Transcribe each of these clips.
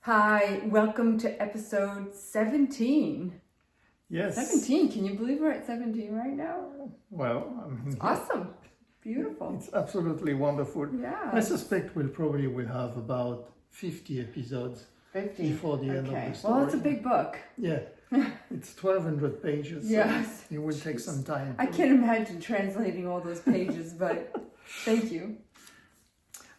Hi, welcome to episode 17. Yes. 17, can you believe we're at 17 right now? Well, I mean, Awesome, beautiful. it's absolutely wonderful. Yeah. I suspect we'll probably have about 50 episodes 50. before the end of the story. Well, it's a big book. Yeah, it's 1,200 pages. Yes. So it will take some time. I can't imagine translating all those pages, but thank you.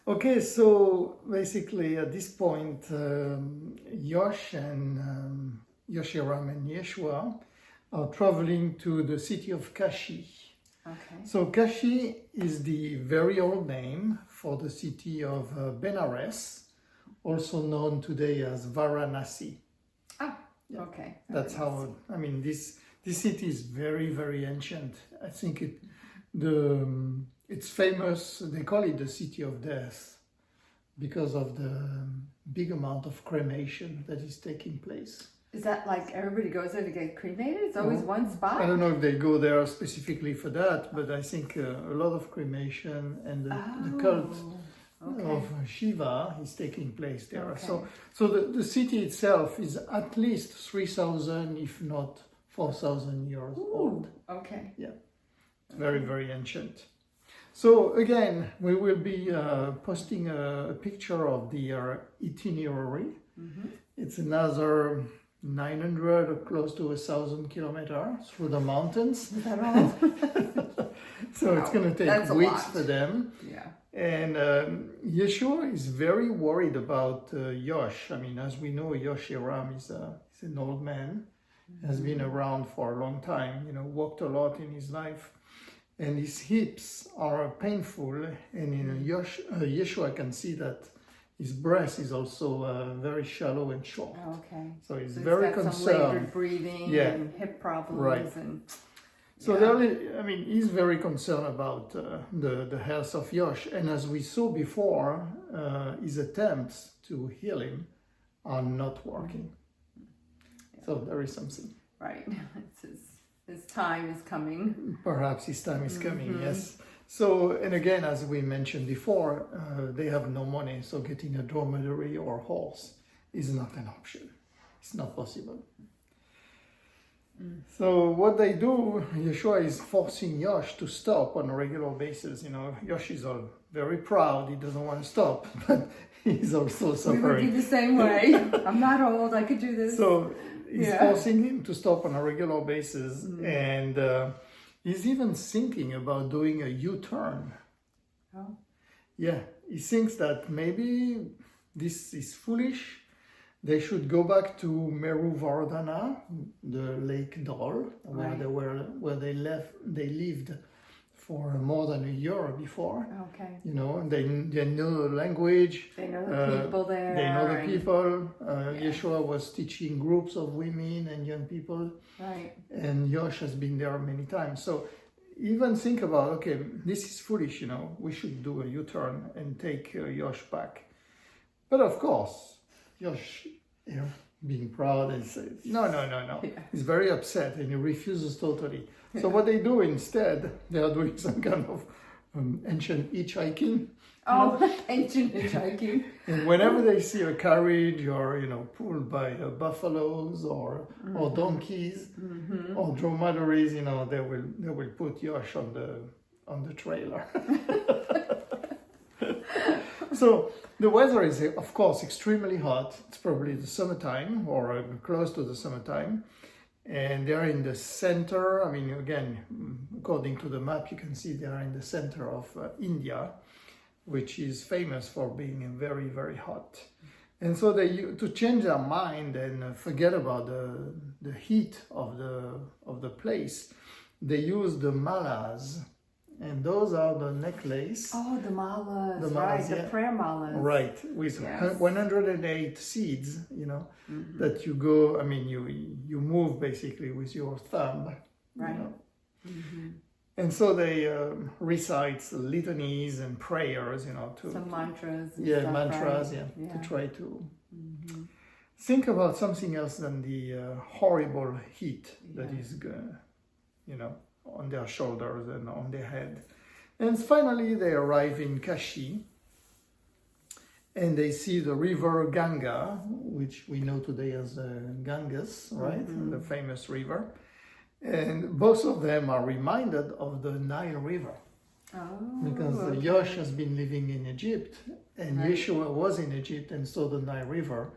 Okay, so basically at this point, Yosh and Yosh Heram and Yeshua are traveling to the city of Kashi. Okay. So Kashi is the very old name for the city of Benares, also known today as Varanasi. Ah, okay. That's how, I mean, this city is very, very ancient. I think it's famous, they call it the city of death because of the big amount of cremation that is taking place. Is that like everybody goes there to get cremated? It's always one spot? I don't know if they go there specifically for that, but I think a lot of cremation and the cult of Shiva is taking place there. Okay. So the city itself is at least 3,000, if not 4,000 years old. Okay. Yeah, it's very, very ancient. So again, we will be posting a picture of the itinerary. Mm-hmm. It's another 900 or close to 1,000 kilometers through the mountains. Is that all? So it's going to take weeks for them. Yeah. And Yeshua is very worried about Yosh. I mean, as we know, Yosh Heram is an old man, has been around for a long time, walked a lot in his life. And his hips are painful, and Yeshua can see that his breath is also very shallow and short. Okay. So he's So very got concerned. some labored breathing and hip problems. Right. And, So he's very concerned about the health of Yosh. And as we saw before, his attempts to heal him are not working. Yeah. So there is something. Right. His time is coming. Perhaps his time is coming, yes. So, and again, as we mentioned before, they have no money, so getting a dromedary or horse is not an option. It's not possible. So what they do, Yeshua is forcing Yosh to stop on a regular basis. Yosh is all very proud, he doesn't want to stop, but he's also suffering. We would be the same way. I'm not old, I could do this. So he's forcing him to stop on a regular basis, and he's even thinking about doing a U-turn. Oh. Yeah, he thinks that maybe this is foolish. They should go back to Meru Vardhana, the Lake Dol, where they lived for more than a year before. Okay. They know the language. They know the people there. They know the people. Yeshua was teaching groups of women and young people. Right. And Yosh has been there many times. So even think about, okay, this is foolish, we should do a U-turn and take Yosh back. But of course, Yosh, being proud and says, no. Yeah. He's very upset and he refuses totally. So what they do instead, they are doing some kind of ancient hitchhiking. Ancient hitchhiking. And whenever they see a carriage or, pulled by buffaloes or donkeys or dromedaries, they will put Yosh on the trailer. So the weather is, of course, extremely hot. It's probably the summertime or close to the summertime. And they're in the center. I mean, again, according to the map, you can see they are in the center of India, which is famous for being very, very hot. And so to change their mind and forget about the heat of the place, they use the malas. And those are the necklace. Oh, the malas, right, the prayer malas. Right, with 108 seeds, that you go, I mean, you move basically with your thumb. Right. And so they recite litanies and prayers, some mantras. Mantras, to try to think about something else than the horrible heat that is, on their shoulders and on their head. And finally they arrive in Kashi, and they see the river Ganga, which we know today as Ganges, right? The famous river. And both of them are reminded of the Nile River. Because Yosh has been living in Egypt, and Yeshua was in Egypt and saw the Nile River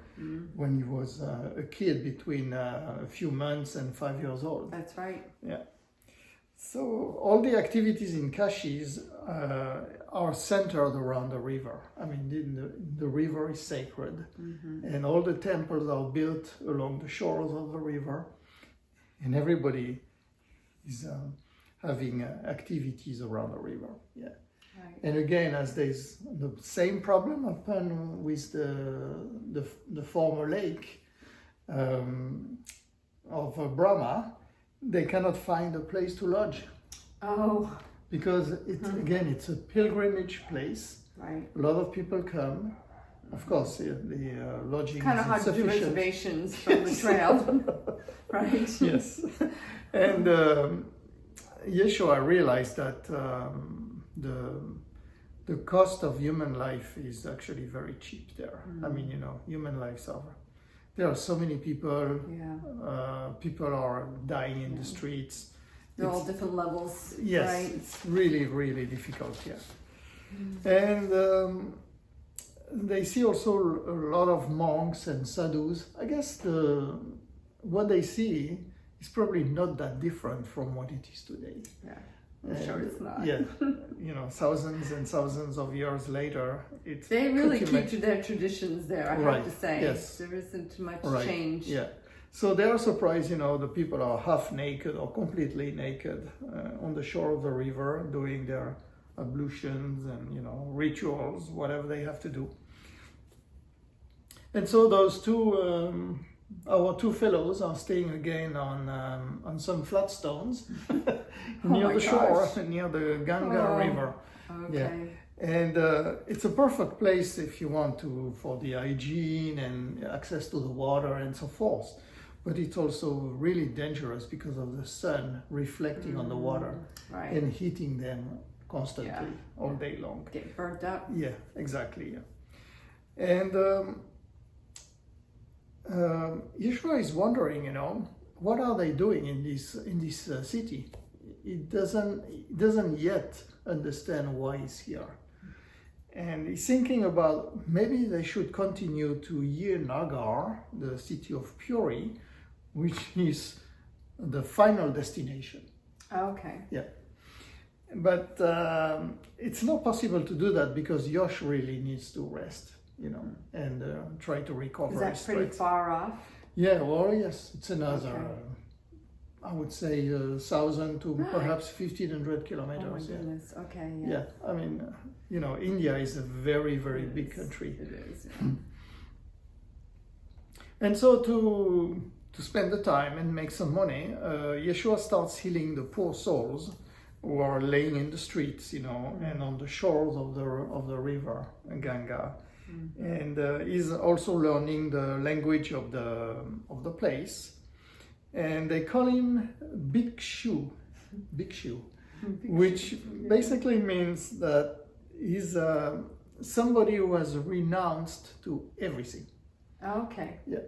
when he was a kid between a few months and 5 years old. That's right. Yeah. So all the activities in Kashi's are centered around the river. I mean, the river is sacred, and all the temples are built along the shores of the river, and everybody is having activities around the river. Yeah. Right. And again, as there's the same problem happened with the former lake of Brahma, they cannot find a place to lodge. Oh. Because it's a pilgrimage place. Right. A lot of people come. Of course, the lodging Kind of is hard to do insufficient. reservations from the trail, right? Yes. And Yeshua realized that the cost of human life is actually very cheap there. I mean, human lives are. There are so many people. Yeah. People are dying in the streets. They're all different levels. Yes, Right? it's really, really difficult. Yeah. And they see also a lot of monks and sadhus. I guess what they see is probably not that different from what it is today. Yeah. I'm sure it's not. Yeah, thousands and thousands of years later, it's They really pretty keep much- to their traditions there, I Right, have to say. yes. There isn't much Right, change. yeah. So they are surprised, the people are half naked or completely naked on the shore of the river doing their ablutions and, rituals, whatever they have to do. And so those two, our two fellows are staying again on some flat stones near my the shore, gosh. near the Ganga River. Okay. Yeah. And it's a perfect place if you want for the hygiene and access to the water and so forth. But it's also really dangerous because of the sun reflecting on the water Right. and heating them constantly all day long. Get burnt up. Yeah, exactly. Yeah. And Yeshua is wondering, what are they doing in this city? It doesn't yet understand why he's here. And he's thinking about maybe they should continue to Nagar, the city of Puri, which is the final destination. Okay. Yeah. But it's not possible to do that because Yosh really needs to rest, and try to recover. Is that his pretty strength. far off? Yeah, well, yes, it's another, Okay. I would say 1,000 to Right. perhaps 1,500 Oh kilometers. my yeah. goodness. Okay. Yeah, I mean, India is a very, very It big is. country. It is. And so to spend the time and make some money, Yeshua starts healing the poor souls who are laying in the streets, and on the shores of the river Ganga. And he's also learning the language of the place. And they call him Bhikshu, which basically means that he's somebody who has renounced to everything. Okay. Yeah.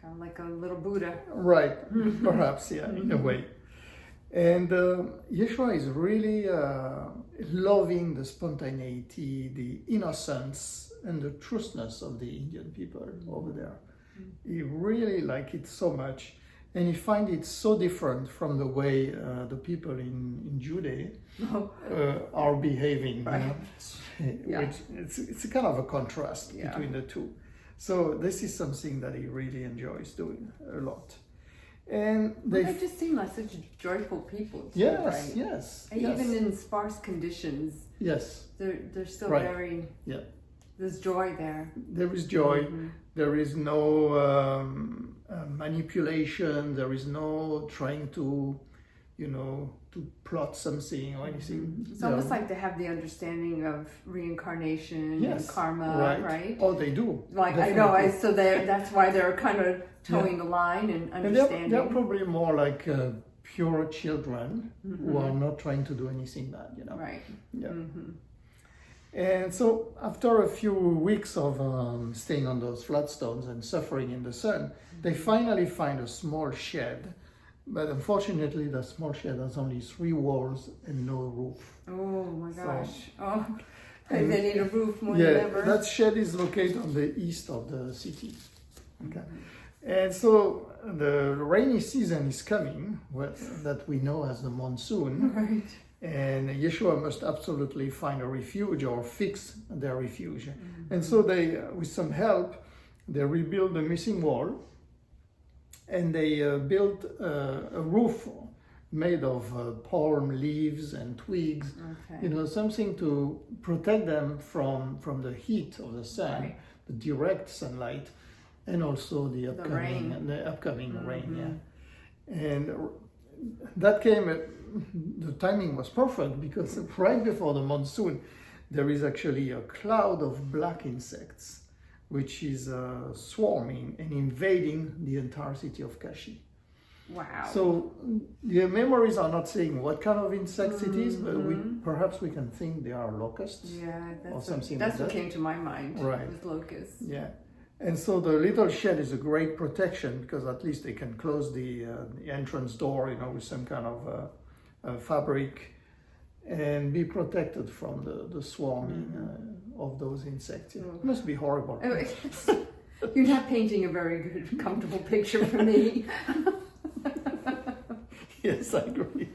Kind of like a little Buddha. Right, perhaps, yeah, in a way. And Yeshua is really loving the spontaneity, the innocence, and the truthness of the Indian people over there. He really likes it so much, and he finds it so different from the way the people in Judea are behaving. Right. Yeah. Which it's a kind of a contrast Yeah. between the two. So this is something that he really enjoys doing a lot. And They just seem like such joyful people. Too, yes, right? yes, And yes, even in sparse conditions, yes. they're still Right. very. Yeah. There's joy there. There is joy. There is no manipulation. There is no trying to, to plot something or anything. It's almost like they have the understanding of reincarnation Yes, and karma, right? Oh, they do. Like definitely. I know, so that's why they're kind of towing the line and And understanding. they're probably more like pure children who are not trying to do anything bad, Right. Yeah. And so after a few weeks of staying on those flat stones and suffering in the sun, they finally find a small shed. But unfortunately, the small shed has only 3 walls and no roof. Oh my gosh. So, They need a roof more than ever. That shed is located on the east of the city. Okay. And so the rainy season is coming, that we know as the monsoon. Right. And Yeshua must absolutely find a refuge or fix their refuge. And so they, with some help, they rebuild the missing wall, and they built a roof made of palm leaves and twigs, something to protect them from the heat of the sun, the direct sunlight, and also the upcoming rain. And that came at, the timing was perfect, because right before the monsoon there is actually a cloud of black insects which is swarming and invading the entire city of Kashi. Wow. So the memories are not saying what kind of insects it is, but perhaps we can think they are locusts. Yeah, that's what came to my mind. Right. With locusts. Yeah. And so the little shed is a great protection, because at least they can close the entrance door, with some kind of fabric, and be protected from the swarming of those insects. It must be horrible. You're not painting a very good, comfortable picture for me. Yes, I agree.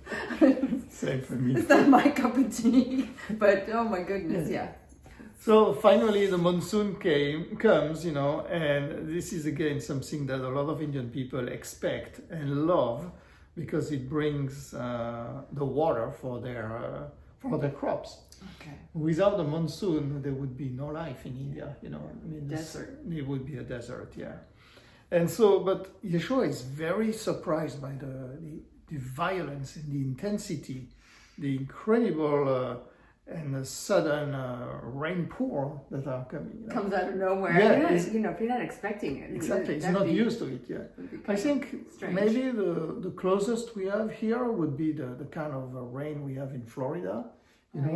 Same for me. It's not my cup of tea, but oh my goodness, yeah. So finally the monsoon comes, and this is again something that a lot of Indian people expect and love, because it brings the water for their crops. Okay. Without the monsoon, there would be no life in India, Desert. It would be a desert, yeah. And so, but Yeshua is very surprised by the violence and the intensity, the incredible and the sudden rain pour that are coming. Comes out of nowhere. Yeah, if you're not expecting it. Exactly, it's not used to it yet. I think maybe the closest we have here would be the kind of rain we have in Florida.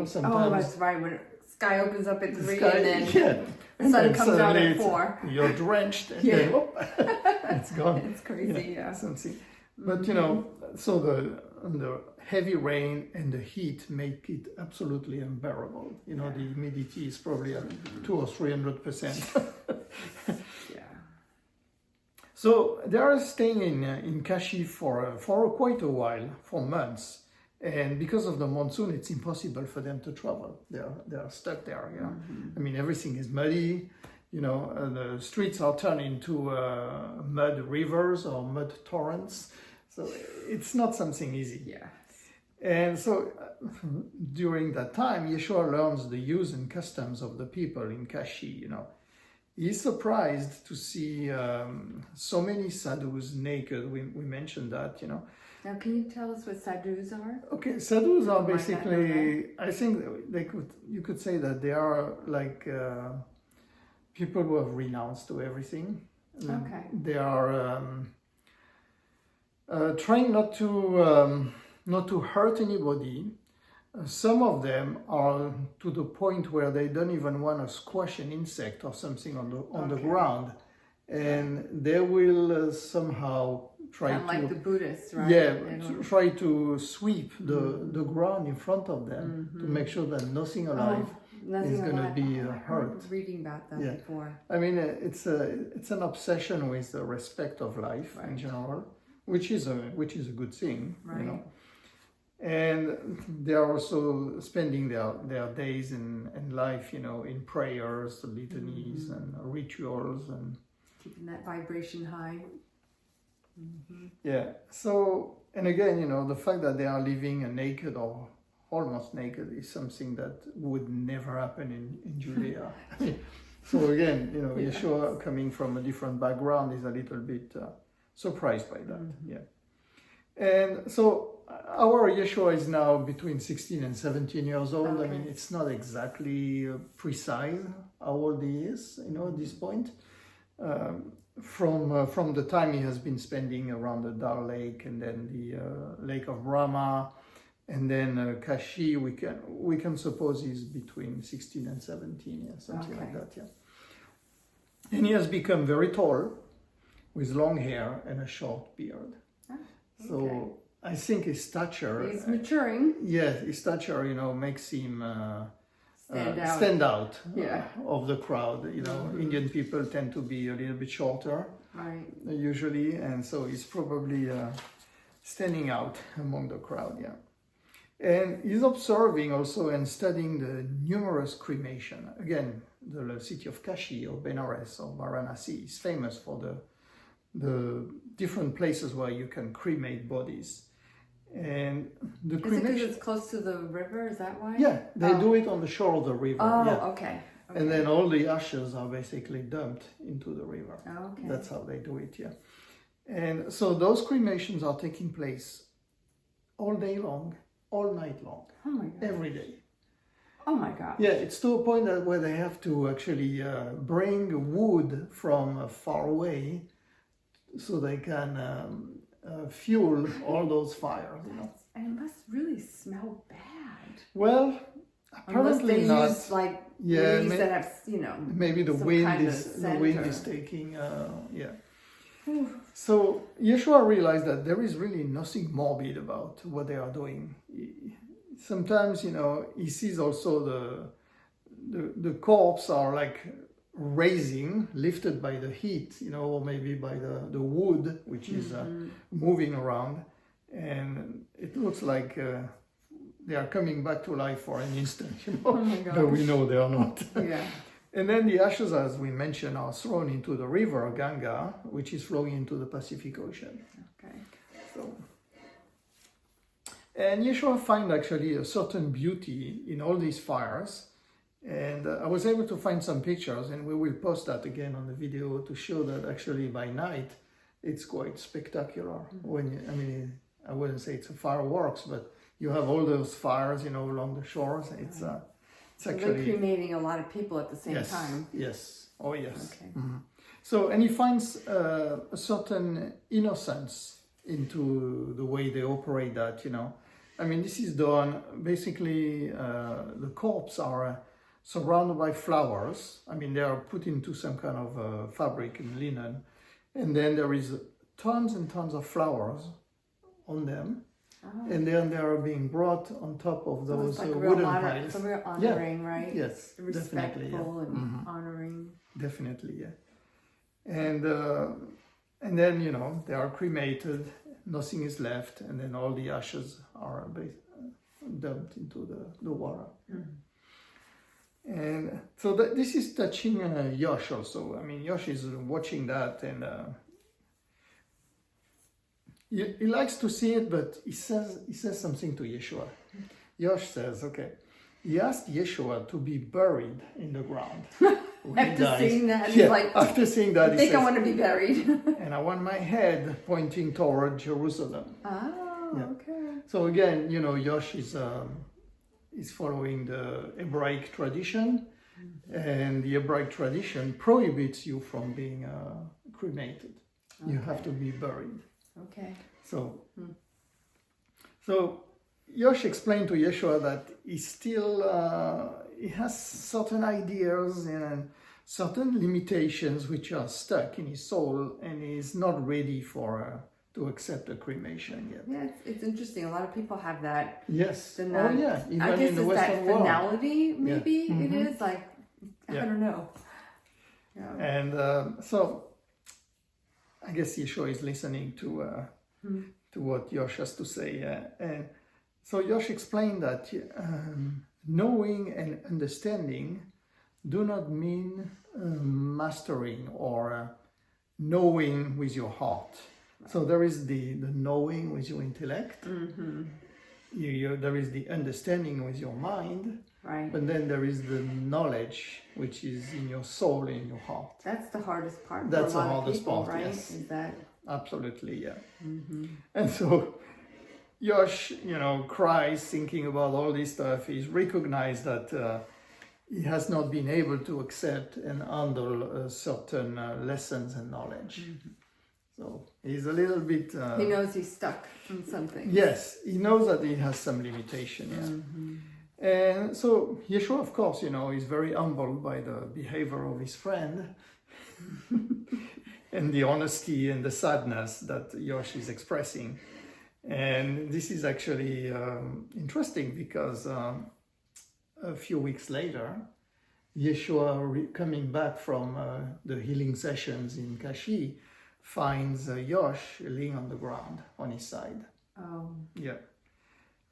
Sometimes. Oh, that's right. When sky opens up at 3 and then the sun comes out at 4. You're drenched and then whoop, it's gone. It's crazy, yeah. Something. But so the heavy rain and the heat make it absolutely unbearable. The humidity is probably at 200% or 300%. Yeah. So they are staying in Kashi for quite a while, for months. And because of the monsoon, it's impossible for them to travel. They are stuck there. I mean, everything is muddy. The streets are turned into mud rivers or mud torrents. So it's not something easy. Yeah. And so during that time, Yeshua learns the use and customs of the people in Kashi. He's surprised to see so many sadhus naked. We mentioned that. Now, can you tell us what sadhus are? Okay, sadhus are basically, I think you could say that they are like people who have renounced to everything. Okay. They are trying not to hurt anybody. Some of them are to the point where they don't even want to squash an insect or something on the ground, and they will somehow try kind of like the Buddhists, right? Yeah, try to sweep the ground in front of them to make sure that nothing alive is going to be hurt. I reading about that before. I mean, it's an obsession with the respect of life in general, which is a good thing, right. And they are also spending their days in life, in prayers, litanies, and rituals, and keeping that vibration high. Yeah. So, and again, the fact that they are living naked or almost naked is something that would never happen in Judea. So again, Yeshua, coming from a different background, is a little bit surprised by that. Yeah. And so our Yeshua is now between 16 and 17 years old. Okay. I mean, it's not exactly precise how old he is, at this point. From the time he has been spending around the Dal Lake and then the Lake of Brahma, And then Kashi, we can suppose is between 16 and 17, yeah, something like that, yeah. And he has become very tall, with long hair and a short beard. Oh, okay. So I think his stature... He's maturing. Yeah, his stature, makes him Stand out. of the crowd. Indian people tend to be a little bit shorter, right, usually, and so he's probably standing out among the crowd, yeah. And he's observing also and studying the numerous cremation. Again, the city of Kashi or Benares or Varanasi is famous for the different places where you can cremate bodies. And the cremation... Is it because it's close to the river? Is that why? Yeah, they do it on the shore of the river. Oh, yeah. okay. And then all the ashes are basically dumped into the river. Oh, okay. That's how they do it, yeah. And so those cremations are taking place all day long, all night long. Oh my God. Every day. Oh my God. Yeah, it's to a point where they have to actually bring wood from far away so they can fuel all those fires, And it must really smell bad. Well, apparently they not. Use, leaves that have, maybe the wind is taking, yeah. So Yeshua realized that there is really nothing morbid about what they are doing. Sometimes, he sees also the corpse are like raising, lifted by the heat, or maybe by the wood, which is moving around. And it looks like they are coming back to life for an instant, Oh my gosh. But we know they are not. Yeah. And then the ashes, as we mentioned, are thrown into the river Ganga, which is flowing into the Pacific Ocean. Okay. So, and Yeshua find actually a certain beauty in all these fires. And I was able to find some pictures, and we will post that again on the video to show that actually by night it's quite spectacular. When I wouldn't say it's a fireworks, but you have all those fires, along the shores. It's actually they're cremating a lot of people at the same time. Yes. Oh, yes. Okay. Mm-hmm. So, and he finds a certain innocence into the way they operate that, this is done, basically, the corpses are surrounded by flowers. They are put into some kind of fabric and linen. And then there is tons and tons of flowers on them. Oh. And then they are being brought on top of those wooden piles. So we're honoring, right? Yes, respectful definitely, yeah. And honoring. Definitely, yeah. And then, they are cremated, nothing is left, and then all the ashes are dumped into the water. Mm-hmm. And so this is touching Yosh also. Yosh is watching that, and he likes to see it, but he says something to Yeshua. Yosh says, okay, he asked Yeshua to be buried in the ground. After seeing that, he's like, after seeing that, I think I want to be buried. And I want my head pointing toward Jerusalem. Oh, yeah. Okay. So again, Yosh is following the Hebraic tradition, and the Hebraic tradition prohibits you from being cremated. Okay. You have to be buried. Okay. So Yosh explained to Yeshua that he still he has certain ideas and certain limitations which are stuck in his soul, and he's not ready to accept a cremation yet. Yeah, it's interesting. A lot of people have that. Yes. Even I guess in the Western that finality, maybe yeah. Mm-hmm. it is I don't know. Yeah. And so I guess Yeshua is listening to what Yosh has to say. And so Yosh explained that knowing and understanding do not mean mastering or knowing with your heart. Right. So there is the knowing with your intellect. Mm-hmm. There is the understanding with your mind. Right. But then there is the knowledge which is in your soul, in your heart. That's the hardest part. That's for a the lot hardest of people, part, right? yes. Is that absolutely, yeah. Mm-hmm. And so Yosh, cries thinking about all this stuff. He's recognized that he has not been able to accept and handle certain lessons and knowledge. Mm-hmm. So he's a little bit. He knows he's stuck in something. Yes, he knows that he has some limitation. Yeah. Mm-hmm. And so Yeshua, of course, is very humbled by the behavior of his friend and the honesty and the sadness that Yosh is expressing. And this is actually interesting because a few weeks later, Yeshua, coming back from the healing sessions in Kashi, finds Yosh laying on the ground on his side. Oh. Yeah.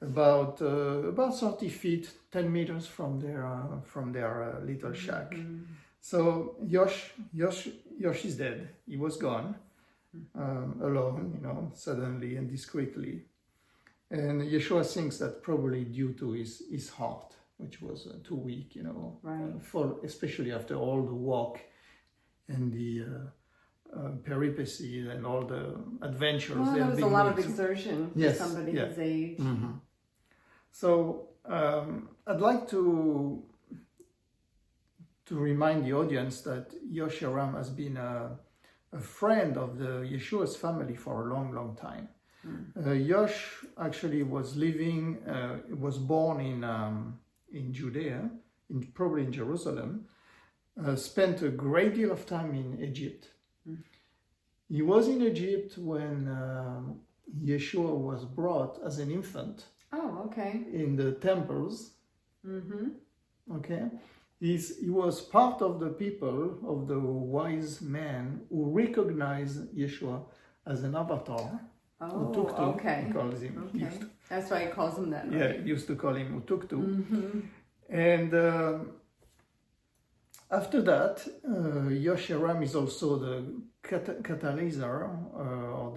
About 30 feet, 10 meters from their little shack. Mm-hmm. So Yosh is dead. He was gone, alone, suddenly and discreetly. And Yeshua thinks that probably due to his heart, which was too weak, right. Especially after all the walk and the peripecy and all the adventures. Well, there was a lot of exertion for somebody his age. Mm-hmm. So I'd like to remind the audience that Yosh Heram has been a friend of the Yeshua's family for a long, long time. Yosh actually was born in Judea, probably in Jerusalem, spent a great deal of time in Egypt. He was in Egypt when Yeshua was brought as an infant. Oh, okay. In the temples. Mm-hmm. Okay. He was part of the people, of the wise men who recognized Yeshua as an avatar. Oh, Utuktu, okay. He calls him. Okay. That's why he calls him that. Right? Yeah, he used to call him Utuktu. Mm-hmm. And after that, Yosh Heram is also the catalyzer, or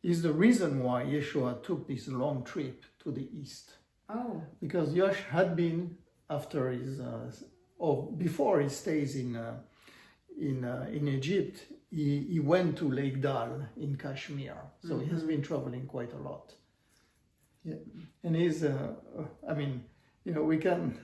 is the reason why Yeshua took this long trip to the east. Oh. Because Yosh had been, after before his stays in Egypt, he went to Lake Dal in Kashmir. So he has been traveling quite a lot. Yeah, and he's, we can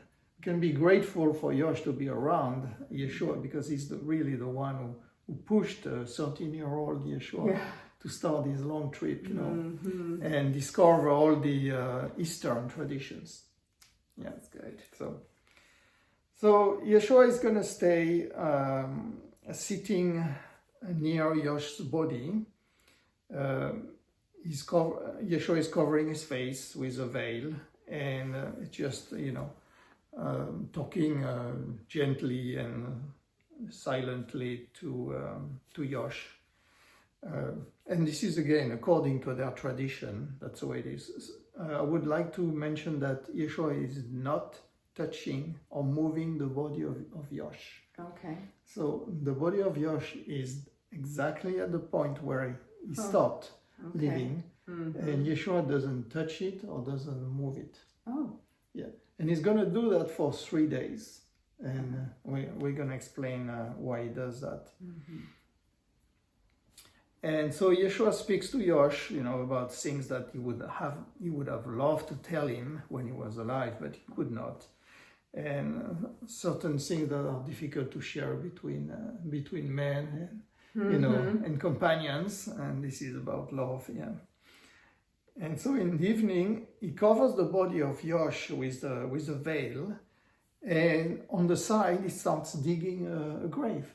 be grateful for Yosh to be around Yeshua because he's really the one who pushed 13-year-old Yeshua to start his long trip, and discover all the Eastern traditions. Yeah, that's good. So Yeshua is going to stay sitting near Yosh's body. Yeshua is covering his face with a veil, and just talking gently and silently to Yosh. And this is again according to their tradition. That's the way it is. I would like to mention that Yeshua is not touching or moving the body of Yosh. Okay. So the body of Yosh is exactly at the point where he stopped living, and Yeshua doesn't touch it or doesn't move it. Oh. Yeah, and he's going to do that for 3 days, and we're going to explain why he does that. Mm-hmm. And so Yeshua speaks to Yosh, about things that he would have loved to tell him when he was alive, but he could not, and certain things that are difficult to share between men and and companions, and this is about love, yeah. And so in the evening, he covers the body of Yosh with a veil, and on the side he starts digging a grave.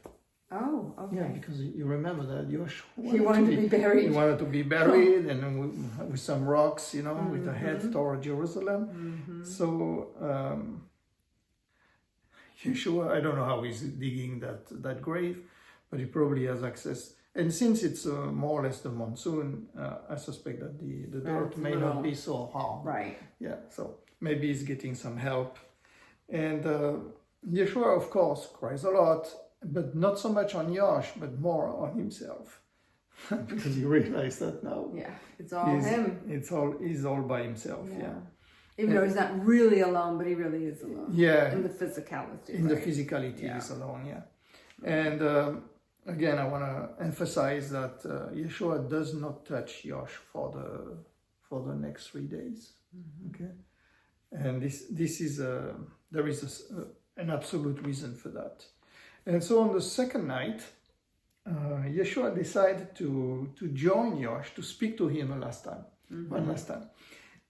Oh, okay. Yeah, because you remember that Yosh wanted to be buried. He wanted to be buried, and with some rocks, with the head toward Jerusalem. Mm-hmm. So Yeshua, I don't know how he's digging that grave, but he probably has access. And since it's more or less the monsoon, I suspect that the dirt may not be so hard. Right. Yeah, so maybe he's getting some help. And Yeshua, of course, cries a lot, but not so much on Yosh, but more on himself. Because you realize that now. Yeah, it's all him. He's all by himself, yeah. Even though he's not really alone, but he really is alone. Yeah. In the physicality. In the physicality, he's alone, yeah. And again, I want to emphasize that Yeshua does not touch Yosh for the next 3 days. Mm-hmm. Okay, and this is there is an absolute reason for that. And so on the second night, Yeshua decided to join Yosh, to speak to him one last time.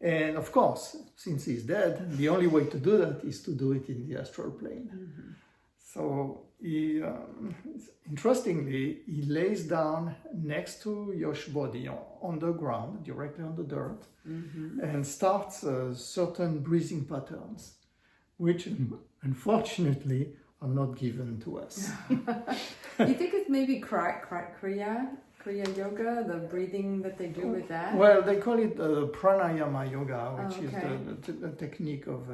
And of course, since he's dead, the only way to do that is to do it in the astral plane. So he, interestingly, he lays down next to Yosh's body on the ground, directly on the dirt, and starts certain breathing patterns, which unfortunately are not given to us. You think it's maybe Kriya Yoga, the breathing that they do with that? Well, they call it pranayama yoga, which is the technique of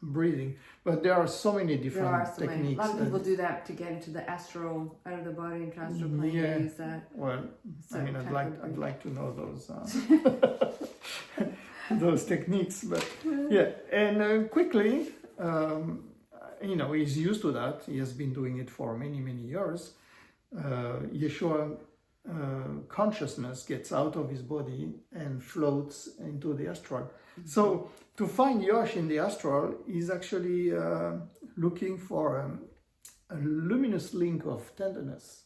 breathing. But there are so many different techniques. A lot of people do that to get into the astral, out of the body into astral plane. Yeah. They use that. Well, I mean, I'd like to know those those techniques. But yeah, and quickly, he's used to that. He has been doing it for many years. Yeshua consciousness gets out of his body and floats into the astral. So to find Yosh in the astral is actually looking for a luminous link of tenderness.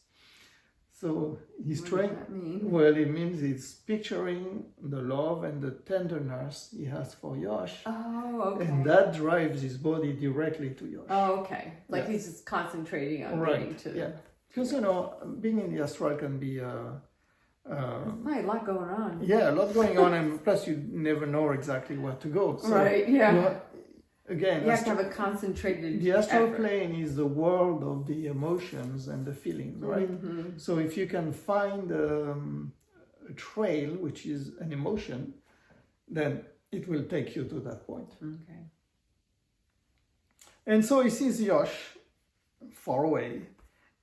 So he's trying. What does that mean? Well, it means he's picturing the love and the tenderness he has for Yosh. Oh, okay. And that drives his body directly to Yosh. Oh, okay. Like he's just concentrating on getting to. Yeah. Because, being in the astral can be a lot going on. Yeah, a lot going on, and plus you never know exactly where to go. So, right, yeah. Again, you have to have a concentrated the astral effort. plane is the world of the emotions and the feelings, right? So if you can find a trail, which is an emotion, then it will take you to that point. Okay. And so he sees Yosh far away.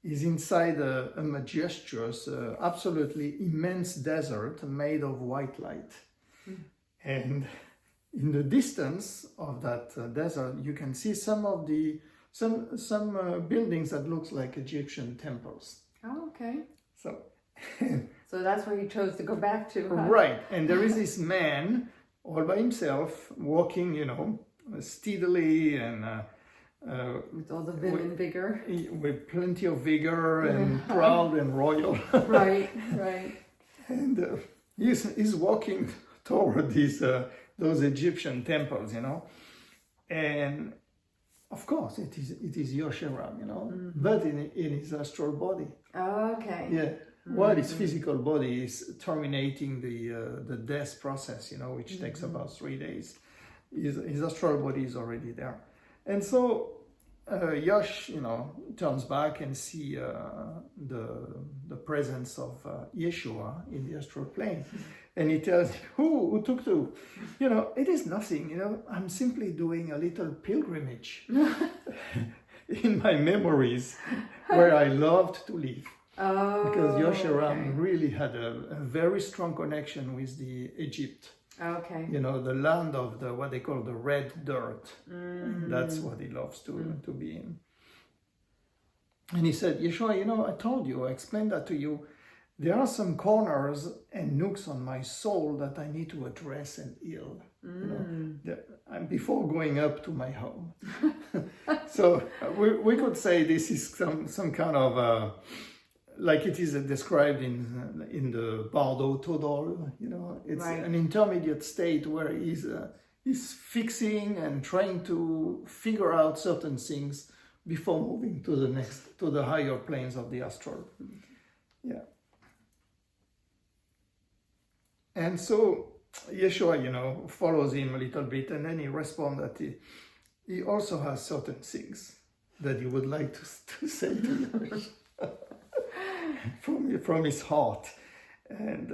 He's inside a majestuous, absolutely immense desert made of white light. And in the distance of that desert, you can see some buildings that looks like Egyptian temples. Oh, okay. So, so that's where he chose to go back to. Huh? Right. And there is this man all by himself walking, steadily and with all the vim and vigor. With plenty of vigor and proud and royal. Right. And he's walking toward those Egyptian temples, and of course it is Yosh Heram, but in his astral body. Oh, okay. Yeah. While his physical body is terminating the death process, which takes about 3 days, his astral body is already there. And so Yosh, turns back and see the presence of Yeshua in the astral plane. And he tells, who took to? It is nothing, I'm simply doing a little pilgrimage in my memories where I loved to live. Oh, because Yosh Heram really had a very strong connection with the Egypt. Okay. The land of what they call the red dirt. That's what he loves to be in. And he said, Yeshua, I told you, I explained that to you. There are some corners and nooks on my soul that I need to address and heal. Before going up to my home. So we could say this is some kind of like it is described in the Bardo Todol, it's an intermediate state where he's fixing and trying to figure out certain things before moving to the higher planes of the astral. Yeah. And so Yeshua, follows him a little bit, and then he responds that he also has certain things that he would like to say to you. From his heart, and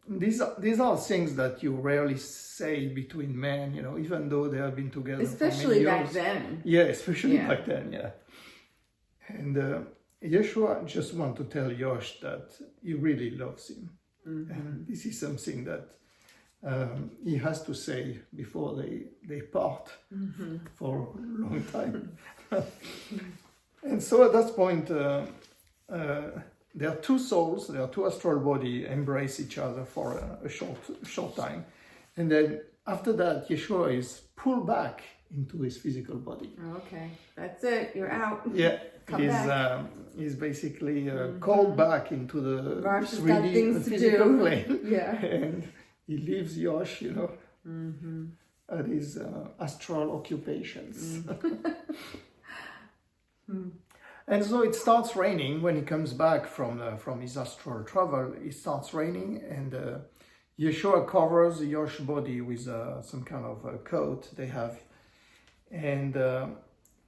these are things that you rarely say between men, even though they have been together. Especially for many back years. then. Yeah, especially back then. Yeah, and Yeshua just want to tell Yosh that he really loves him, and this is something that he has to say before they part for a long time. And so at that point. There are two souls, there are two astral bodies embrace each other for a short time. And then after that, Yeshua is pulled back into his physical body. Okay, that's it. You're out. Yeah, Come back. he's basically called back into the Raj has got 3D things to physical do. plane. Yeah. And he leaves Yosh, at his astral occupations. And so it starts raining when he comes back from his astral travel. It starts raining, and Yeshua covers Yosh's body with some kind of a coat they have, and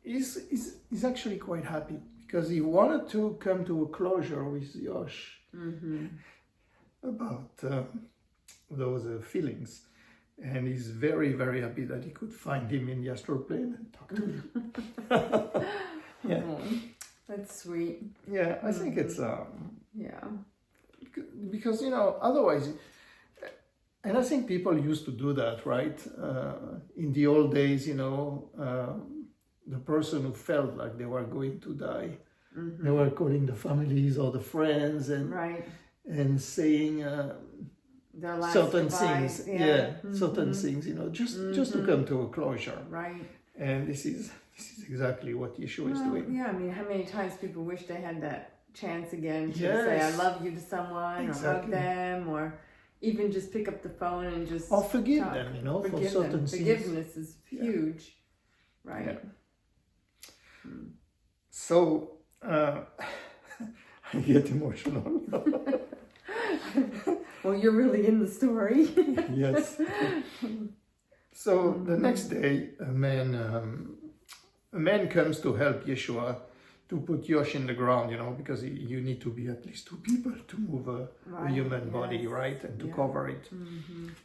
he's actually quite happy because he wanted to come to a closure with Yosh about those feelings, and he's very, very happy that he could find him in the astral plane and talk to him. Yeah. That's sweet. Yeah, I think it's Yeah. because otherwise, and I think people used to do that, right? In the old days, the person who felt like they were going to die, they were calling the families or the friends and Right. and saying Their last certain goodbyes. things, certain things, just to come to a closure. Right. And this is exactly what Yeshua is doing. Yeah, I mean, how many times people wish they had that chance again to Yes. say I love you to someone or hug Exactly. them or even just pick up the phone and just Or forgive talk. them, for Forgive certain them. things. Forgiveness is huge, right? Yeah. So I get emotional. Well, you're really in the story. Yes. So the next day, a man comes to help Yeshua to put Yosh in the ground, because you need to be at least two people to move a human body, right, and to cover it.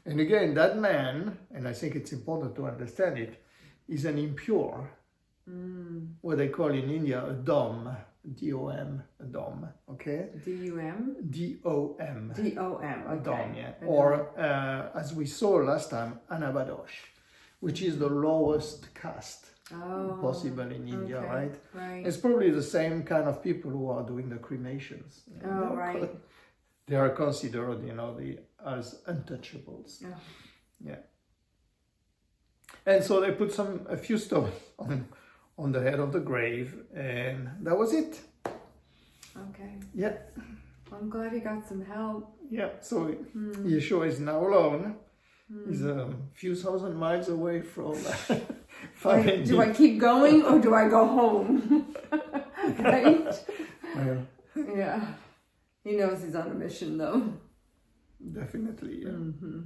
And again, that man, and I think it's important to understand it, is an impure, what they call in India a dom, D-O-M, a dom, okay? D-U-M? D-O-M. D-O-M, okay. Dom, yeah. Or, as we saw last time, Anabadosh, which is the lowest caste possible in India, right? Right. It's probably the same kind of people who are doing the cremations. Oh, right. They are considered, as untouchables. Oh. Yeah. And so they put a few stones on the head of the grave, and that was it. Okay. Yeah. I'm glad he got some help. Yeah. So Yeshua is now alone. He's a few thousand miles away from finding. Do I keep going or do I go home? Right? Yeah. He knows he's on a mission, though. Definitely. Yeah.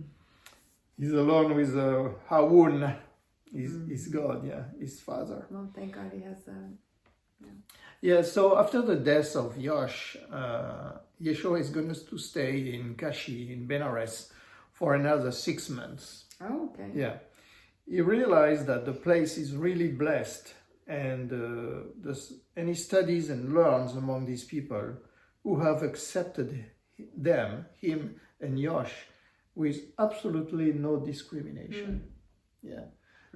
He's alone with Harun. His God, his father. Well, thank God he has that. Yeah, so after the death of Yosh, Yeshua is going to stay in Kashi, in Benares, for another 6 months. Oh, okay. Yeah. He realized that the place is really blessed, and he studies and learns among these people who have accepted him and Yosh, with absolutely no discrimination. Yeah.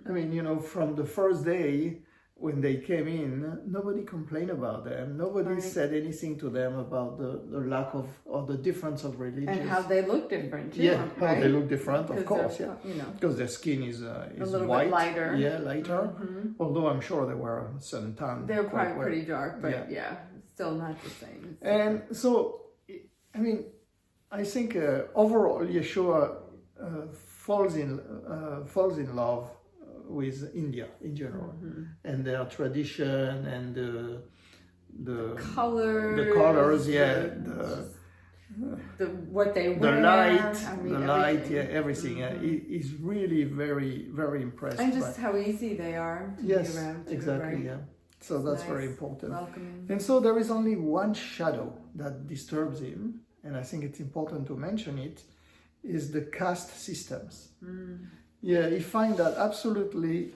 I mean, from the first day when they came in, nobody complained about them. Nobody said anything to them about the lack of, or the difference of religion. And how they look different, too. Yeah, how right? they look different, of course, they're, Because their skin is a little white. bit lighter. Yeah, lighter. Although I'm sure they were suntanned. They're probably pretty dark, but still not the same. And so, I mean, I think overall Yeshua falls in love with India in general, and their tradition and the colors, what they wear, the light, everything. everything. He's really very, very impressed. And just how easy they are to be around. Too, exactly, right? yeah. So that's nice, very important. welcoming. And so there is only one shadow that disturbs him, and I think it's important to mention it, is the caste systems. Yeah, he finds that absolutely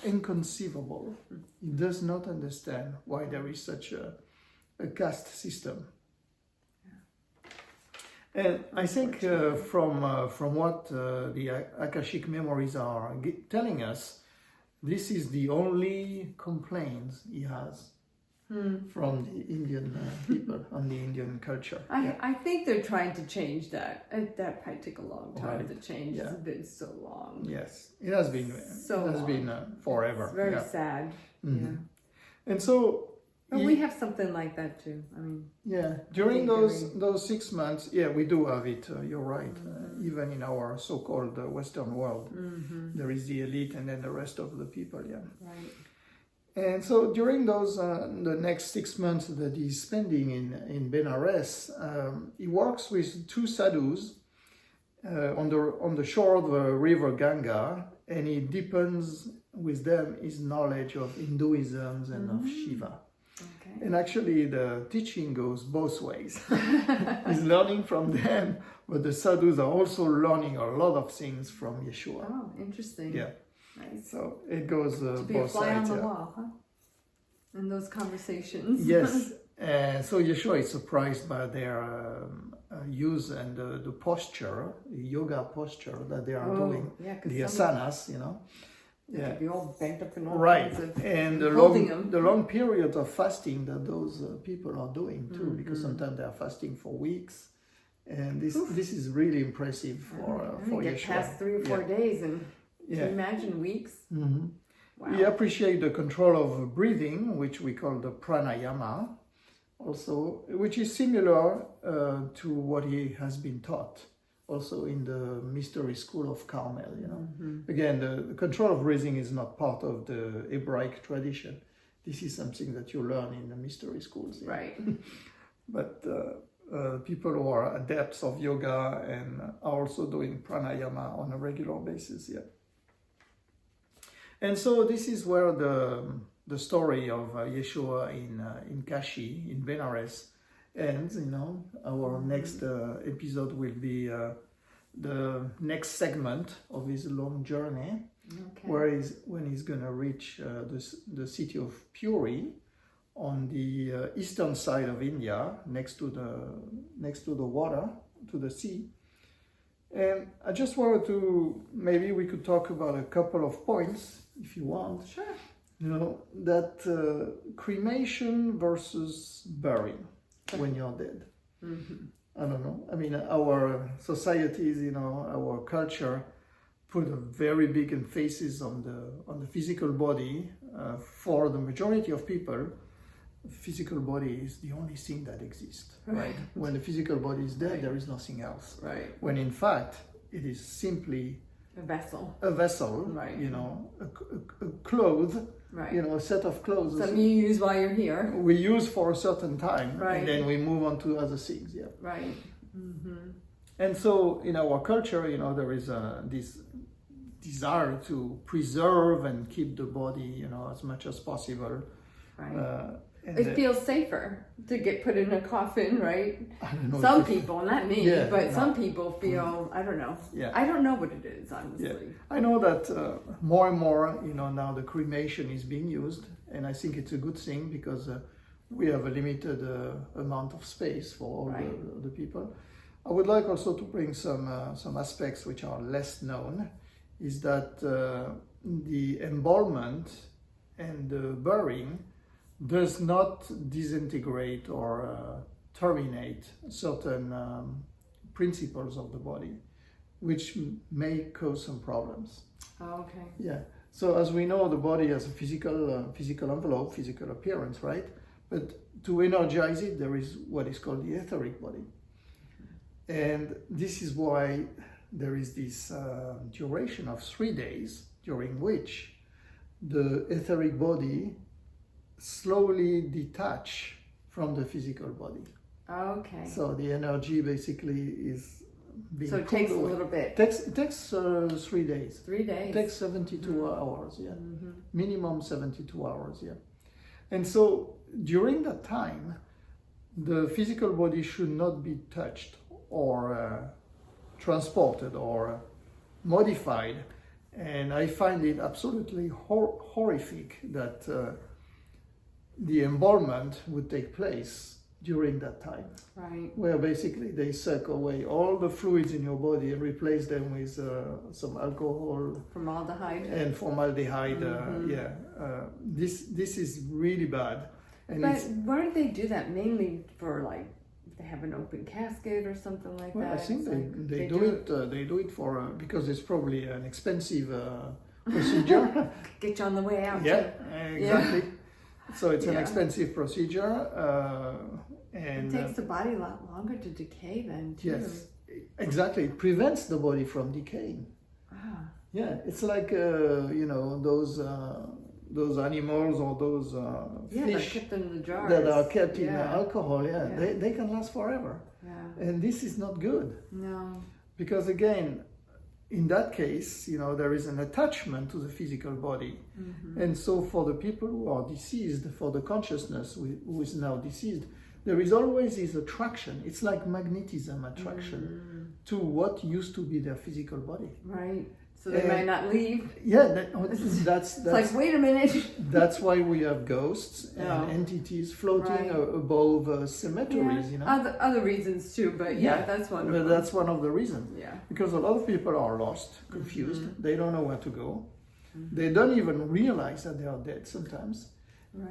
inconceivable. He does not understand why there is such a caste system. And I think from what the Akashic memories are telling us, this is the only complaint he has from the Indian people, on the Indian culture. I think they're trying to change that. That might take a long time to change. Yeah. It's been so long. Yes, it has been. So it has been forever. It's very sad. Mm-hmm. Yeah. And so. But we have something like that too. I mean. Yeah, during those 6 months, we do have it. You're right. Even in our so-called Western world, there is the elite and then the rest of the people. Yeah. Right. And so during those the next 6 months that he's spending in Benares, he works with two sadhus on the shore of the river Ganga, and he deepens with them his knowledge of Hinduism and of Shiva. Okay. And actually the teaching goes both ways. He's learning from them, but the sadhus are also learning a lot of things from Yeshua. Oh, interesting. Yeah. Nice. So it goes To be both a fly sides. on the wall, huh? In those conversations. Yes. So Yeshua is surprised by their use and the posture, the yoga posture that they are doing. Yeah, the asanas, you know. Yeah. Be all bent up in all Right, kinds of and the long periods of fasting that those people are doing too, because sometimes they are fasting for weeks, and this is really impressive for get Yeshua. past 3 or 4 days, and can you imagine weeks? Mm-hmm. Wow. We appreciate the control of breathing, which we call the pranayama, also, which is similar to what he has been taught. Also in the mystery school of Carmel, you know. Again, the control of breathing is not part of the Hebraic tradition. This is something that you learn in the mystery schools. Yeah? Right. But people who are adepts of yoga and are also doing pranayama on a regular basis, yeah. And so this is where the story of Yeshua in Kashi, in Benares, ends. You know, our next episode will be the next segment of his long journey, when he's gonna reach the city of Puri on the eastern side of India, next to the water, to the sea. And I just wanted to, maybe we could talk about a couple of points, if you want. Sure. You know, that cremation versus burying when you're dead. I don't know. I mean, our societies, you know, our culture put a very big emphasis on the physical body. For the majority of people, physical body is the only thing that exists. Right? When the physical body is dead, there is nothing else. Right. When in fact, it is simply a vessel. Right. You know, a cloth. Right. You know, a set of clothes. Something you use while you're here. We use for a certain time, right. And then we move on to other things. Yeah. Right. And so in our culture, you know, there is this desire to preserve and keep the body, you know, as much as possible. Right. It feels safer to get put in a coffin, right? I don't know. Some people, not me, but some people feel, I don't know. Yeah. I don't know what it is, honestly. Yeah. I know that more and more, you know, now the cremation is being used, and I think it's a good thing because we have a limited amount of space for all the people. I would like also to bring some aspects which are less known, is that the embalmment and the burying does not disintegrate or terminate certain principles of the body, which may cause some problems. Oh, okay. Yeah. So as we know, the body has a physical envelope, physical appearance, right? But to energize it, there is what is called the etheric body. And this is why there is this duration of 3 days during which the etheric body slowly detach from the physical body. Okay. So the energy basically is being So it takes a little bit. It takes 3 days. 3 days. It takes 72 hours, yeah. Minimum 72 hours, yeah. And so during that time, the physical body should not be touched or transported or modified. And I find it absolutely horrific that the embalmment would take place during that time. Right. Where basically they suck away all the fluids in your body and replace them with some alcohol. Formaldehyde. And formaldehyde, This is really bad. And but why do they do that? Mainly for like, they have an open casket or something like that? I think they do it for because it's probably an expensive procedure. Get you on the way out. Yeah, too. exactly. So it's an expensive procedure, and it takes the body a lot longer to decay then too. Yes, exactly. It prevents the body from decaying. Ah. Yeah, it's like those animals or those fish kept in the jars. that are kept in alcohol. Yeah, they can last forever. Yeah. And this is not good. No. Because again, in that case, there is an attachment to the physical body. Mm-hmm. And so for the people who are deceased, for the consciousness who is now deceased, there is always this attraction. It's like magnetism attraction to what used to be their physical body. Right. So they might not leave. Yeah, that's like, wait a minute. That's why we have ghosts and entities floating above cemeteries. Other reasons too, but that's one. But that's one of the reasons. Yeah. Because a lot of people are lost, confused. Mm-hmm. They don't know where to go. Mm-hmm. They don't even realize that they are dead sometimes,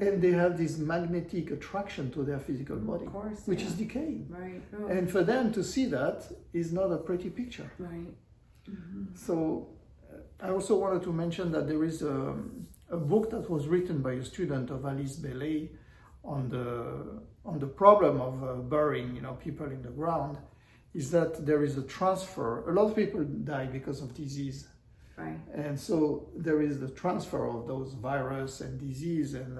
and they have this magnetic attraction to their physical body, which is decaying. Right. Oh. And for them to see that is not a pretty picture. Right. Mm-hmm. So. I also wanted to mention that there is a book that was written by a student of Alice Bailey on the problem of burying people in the ground. Is that there is a transfer. A lot of people die because of disease, right? And so there is the transfer of those virus and disease and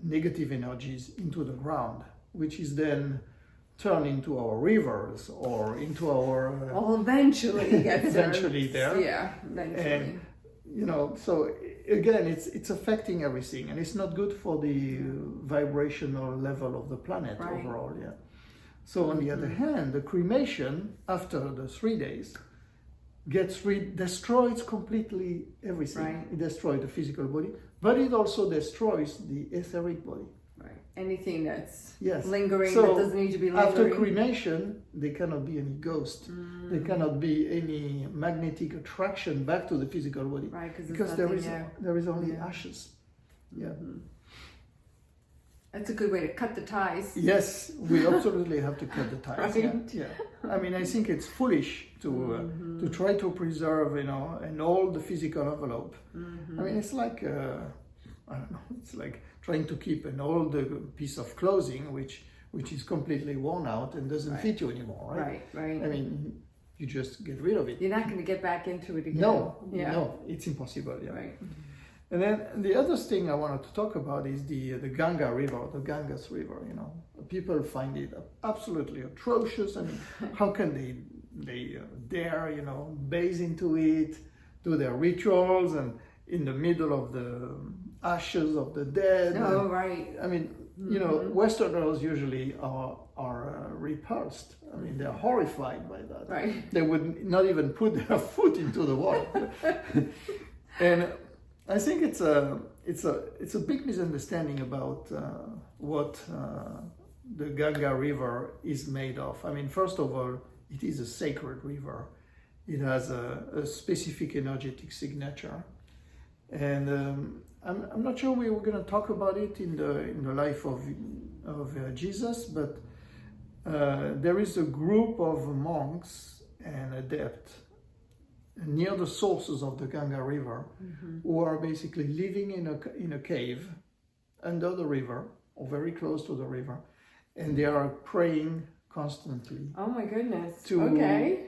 negative energies into the ground, which is then turn into our rivers or into our eventually there. Yeah, eventually. And so again, it's affecting everything, and it's not good for the vibrational level of the planet overall. Yeah. So on the other hand, the cremation after the 3 days destroys completely everything. Right. It destroys the physical body, but it also destroys the etheric body. Anything that's lingering, that doesn't need to be lingering. After cremation, there cannot be any ghost. There cannot be any magnetic attraction back to the physical body. Right, because there is only ashes. Yeah. Mm-hmm. That's a good way to cut the ties. Yes, we absolutely have to cut the ties. Right? Yeah. I mean, I think it's foolish to try to preserve, an old physical envelope. Mm-hmm. I mean, it's like I don't know. It's like trying to keep an old piece of clothing which is completely worn out and doesn't fit you anymore, right? Right. I mean, you just get rid of it. You're not going to get back into it again. No, it's impossible. Yeah. Right. And then the other thing I wanted to talk about is the Ganga River, the Ganges River. People find it absolutely atrocious. I mean, how can they dare bathe into it, do their rituals, and in the middle of the ashes of the dead. Oh, right. I mean, Westerners usually are repulsed. I mean, they're horrified by that. Right. They would not even put their foot into the water. And I think it's a big misunderstanding about what the Ganga River is made of. I mean, first of all, it is a sacred river. It has a specific energetic signature. And I'm not sure we were going to talk about it in the life of Jesus, but there is a group of monks and adepts near the sources of the Ganga River who are basically living in a cave under the river or very close to the river, and they are praying constantly. Oh my goodness. To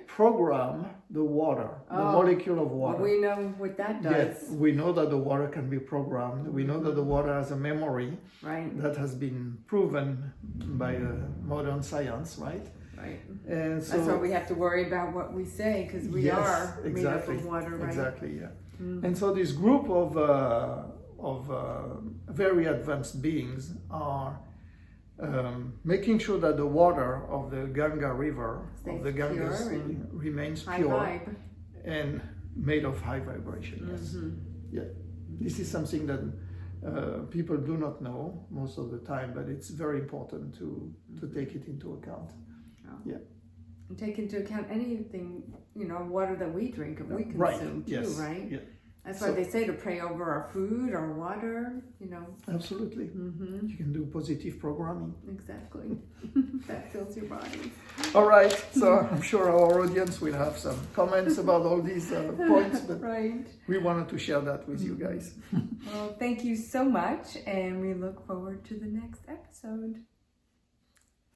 program the water, the molecule of water. Well, we know what that does. Yes, we know that the water can be programmed. We know that the water has a memory. Right. That has been proven by modern science, right? Right. And so that's why we have to worry about what we say, because we are made up of water, right? Exactly, yeah. Mm. And so this group of very advanced beings are making sure that the water of the Ganga River, of the Ganges, remains pure and made of high vibration. Yes. Yeah. This is something that people do not know most of the time, but it's very important to take it into account. Yeah. And take into account anything, water that we drink and we consume too, right? Yeah. That's why they say to pray over our food, our water, Absolutely. You can do positive programming. Exactly. That fills your body. All right. So I'm sure our audience will have some comments about all these points, but we wanted to share that with you guys. Well, thank you so much, and we look forward to the next episode.